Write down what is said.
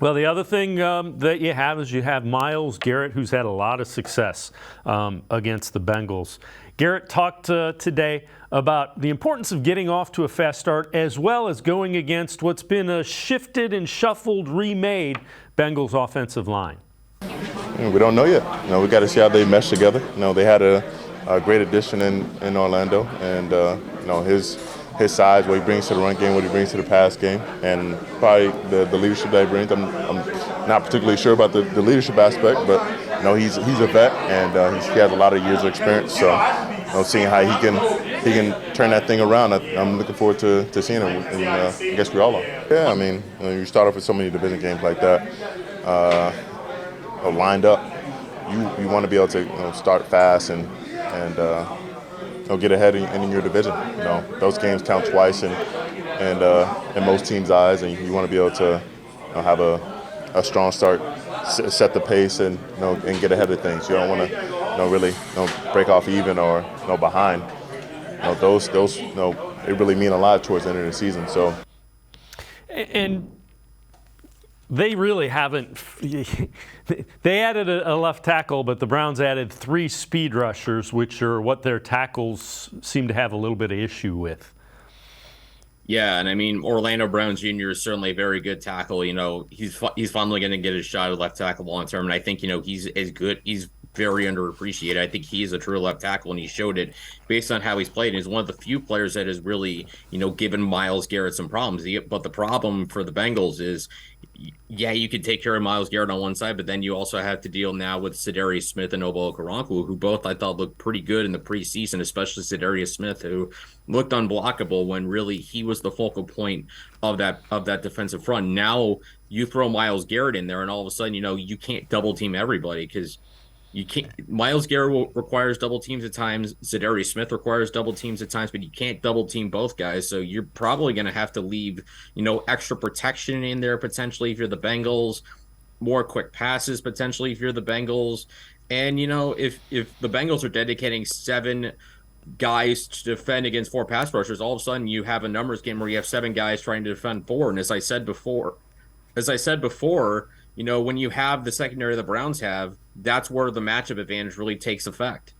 Well, the other thing that you have is you have Myles Garrett, who's had a lot of success against the Bengals. Garrett talked today about the importance of getting off to a fast start, as well as going against what's been a shifted and shuffled, remade Bengals offensive line. We don't know yet. We got to see how they mesh together. They had a great addition in Orlando, and his size, what he brings to the run game, what he brings to the pass game, and probably the leadership that he brings. I'm not particularly sure about the leadership aspect, but he's a vet, and he has a lot of years of experience. So seeing how he can turn that thing around, I'm looking forward to seeing it, and I guess we all are. Yeah, I mean, when you start off with so many division games like that, lined up, you want to be able to start fast and get ahead in your division. Those games count twice in most teams' eyes, and you want to be able to have a strong start, set the pace, and get ahead of things. You don't want to really break off even or behind. Those it really mean a lot towards the end of the season. So. And they really haven't. They added a left tackle, but the Browns added 3 speed rushers, which are what their tackles seem to have a little bit of issue with. Yeah, and I mean, Orlando Brown Jr. is certainly a very good tackle. He's finally going to get his shot at left tackle long term, and I think he's as good. He's very underappreciated. I think he is a true left tackle, and he showed it based on how he's played. And he's one of the few players that has really, given Myles Garrett some problems. But the problem for the Bengals is, yeah, you could take care of Myles Garrett on one side, but then you also have to deal now with Sedarius Smith and Obo Okoronkwo, who both I thought looked pretty good in the preseason, especially Sedarius Smith, who looked unblockable when really he was the focal point of that defensive front. Now you throw Myles Garrett in there, and all of a sudden, you can't double team everybody because you can't. Myles Garrett requires double teams at times. Sedarius Smith requires double teams at times, but you can't double team both guys. So you're probably going to have to leave, extra protection in there potentially if you're the Bengals, more quick passes potentially if you're the Bengals. And, if the Bengals are dedicating 7 guys to defend against 4 pass rushers, all of a sudden you have a numbers game where you have 7 guys trying to defend 4. And as I said before, when you have the secondary the Browns have, that's where the matchup advantage really takes effect.